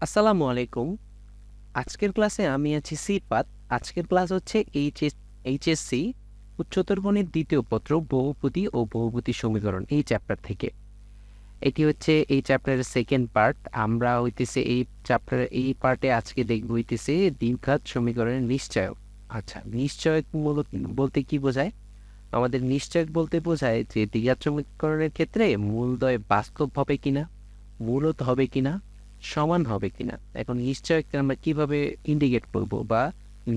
আসসালামু আলাইকুম। আজকের ক্লাসে আমি আছি সিফাত। আজকের ক্লাস হচ্ছে এইচএসসি উচ্চতর গণিত দ্বিতীয় পত্র বহুপদী ও বহুপদী সমীকরণ এই চ্যাপ্টার থেকে। এটি হচ্ছে এই চ্যাপ্টারের সেকেন্ড পার্ট। আমরা হইতেছে এই পার্টে আজকে দেখব হইতেছে দ্বিঘাত সমীকরণের নিশ্চয়ক। আচ্ছা, নিশ্চয়ক মূলত বলতে কি বোঝায়? আমাদের নিশ্চয়ক বলতে বোঝায় যে দ্বিঘাত সমীকরণের ক্ষেত্রে মূলদ্বয় বাস্তব হবে কিনা, মূলত হবে কিনা, সমান হবে কিনা। এখন নিশ্চয়ককে আমরা কিভাবে ইন্ডিকেট করব বা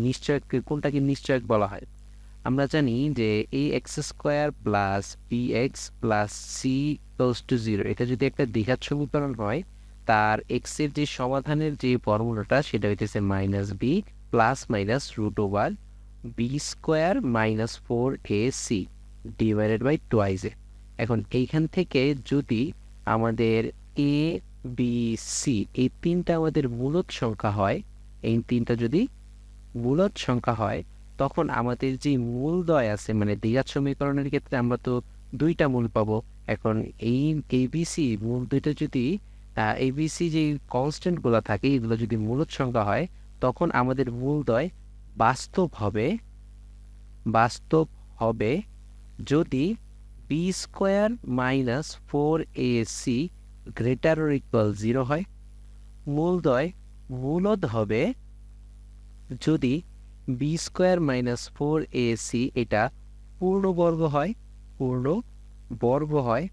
নিশ্চয়ককে কোনটাকে নিশ্চয়ক বলা হয়? আমরা জানি যে এই x square plus b x plus c equals to zero, এটা যদি একটা দ্বিঘাত সমীকরণ হয়, তার এক্স এর যে সমাধানের যে ফর্মুলাটা সেটা হইতেছে minus b plus minus root over b square minus four a c divided by twice a. এখন এইখান থেকে যদি আমাদের এ বি সি এই তিনটা আমাদের মূলদ সংখ্যা হয়, এই তিনটা যদি মূলদ সংখ্যা হয়, তখন আমাদের যে মূলদ্বয় আছে, মানে দ্বিঘাত সমীকরণের ক্ষেত্রে আমরা তো দুইটা মূল পাবো। এখন এই এবিসি মূল দুইটা যদি এবিসি যে কনস্ট্যান্টগুলো থাকে এগুলো যদি মূলদ সংখ্যা হয়, তখন আমাদের মূলদ্বয় বাস্তব হবে যদি b square minus four a c greater or equal zero হয়। মূলদ্বয় মূলদ হবে যদি b square minus four a c এটা পূর্ণবর্গ হয়।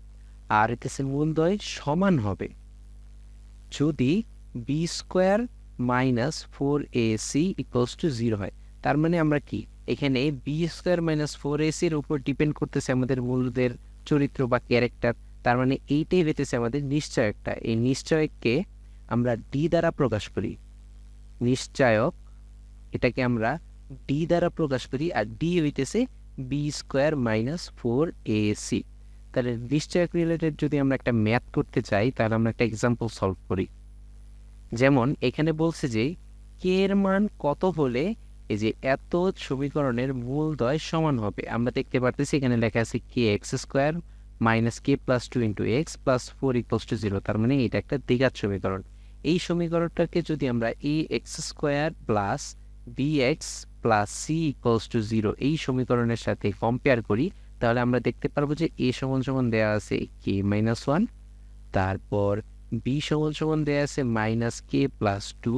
আর এতে মূলদ্বয় সমান হবে যদি b square minus four a c equals to zero হয়। তার মানে আমরা কি এখানে b square minus four a সির উপর ডিপেন্ড করতেছে আমাদের মূলদের চরিত্র বা ক্যারেক্টার। তার মানে এইটাই হইতেছে আমাদের নিশ্চয়কটা। এই নিশ্চয়ককে আমরা ডি দ্বারা প্রকাশ করি। নিশ্চয়ক এটাকে আমরা ডি দ্বারা প্রকাশ করি, আর ডি হইতেছে b square minus four a c. তাহলে নিশ্চয়ক রিলেটেড যদি আমরা একটা ম্যাথ করতে চাই, তাহলে আমরা একটা এক্সাম্পল সলভ করি। যেমন এখানে বলছে যে কে এর মান কত হলে এই যে এত সমীকরণের মূলদ্বয় সমান হবে। আমরা দেখতে পারতেছি এখানে লেখা আছে k x square minus k plus two into x plus four equals to zero. তার মানে এটা একটা দ্বিঘাত সমীকরণ। এই সমীকরণটাকে যদি আমরা a x square plus b x plus c equals to zero এই সমীকরণের সাথে কম্পেয়ার করি, তাহলে আমরা দেখতে পারবো যে এ সমান সমান দেওয়া আছে কে মাইনাস ওয়ান, তারপর বি সমান সমান দেওয়া আছে মাইনাস কে প্লাস টু,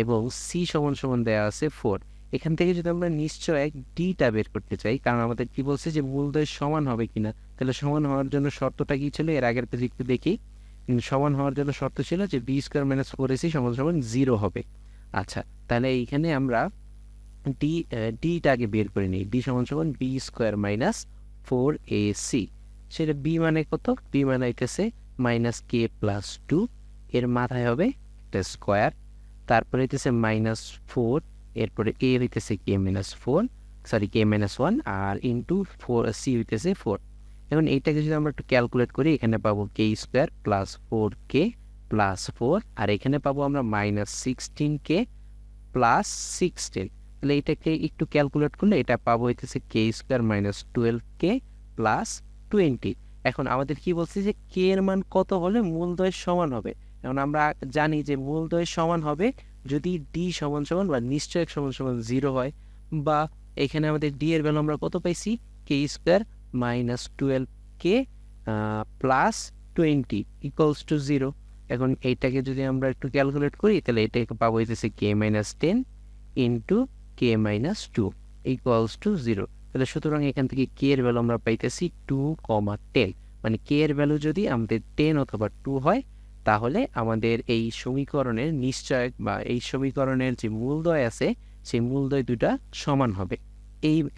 এবং সি সমান সমান দেওয়া আছে ফোর। এখান থেকে যদি আমরা নিশ্চয়ক ডিটা বের করতে চাই, কারণ আমাদের কি বলছে যে মূলদ্বয় সমান হবে কিনা, তাহলে সমান হওয়ার জন্য শর্তটা কি ছিল এর আগের পেজে একটু দেখি। সমান হওয়ার জন্য শর্ত ছিল যে b square minus four a c সমান সমান জিরো হবে। আচ্ছা, তাহলে এইখানে আমরা ডিটাকে বের করে নিই। ডি সমান সমান b square minus four a c. সেটা বি মানে কত? বি মানে হইতেছে মাইনাস কে প্লাস টু, এর মাথায় হবে একটা স্কোয়ার, তারপরে হইতেছে মাইনাস ফোর, এরপরে এ হইতেছে k minus four, sorry k minus one, আর ইন্টু ফোর সি হইতেছে ফোর। এখন এইটাকে যদি আমরা একটু ক্যালকুলেট করি, এখানে পাবো k square plus four k plus four, আর এখানে পাবো আমরা minus sixteen k plus sixteen. তাহলে এটাকে একটু ক্যালকুলেট করলে এটা পাবো হইতেছে k square minus twelve k plus twenty. এখন আমাদের কি বলছে যে কে এর মান কত হলে মূলদ্বয়ের সমান হবে। এখন আমরা জানি যে মূলদ্বয়ের সমান হবে যদি ডি সমান সমান বা নিশ্চয়ক সমান সমান জিরো হয়, বা এখানে আমাদের ডি এর ভ্যালু আমরা কত পাইছি, k square minus twelve k plus twenty equals to zero. এখন এইটাকে যদি আমরা একটু ক্যালকুলেট করি, তাহলে এটাকে পাবো হইতেছে k minus ten into k minus two equals to zero. তাহলে সুতরাং এখান থেকে কে এর ভ্যালু আমরা পাইতেছি 2,10। মানে কে এর ভ্যালু যদি আমাদের 10 অথবা 2 হয়, তাহলে আমাদের এই সমীকরণের নিশ্চয়ক বা এই সমীকরণের যে মূলদ্বয় আছে সেই মূলদ্বয় দুটা সমান হবে।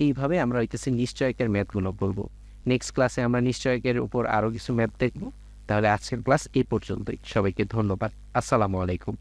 এইভাবে আমরা হইতেছে নিশ্চয়কের ম্যাথগুলো বলবো। নেক্সট ক্লাসে আমরা নিশ্চয়কের উপর আরও কিছু ম্যাথ দেখব। তাহলে আজকের ক্লাস এই পর্যন্তই। সবাইকে ধন্যবাদ। আসসালামু আলাইকুম।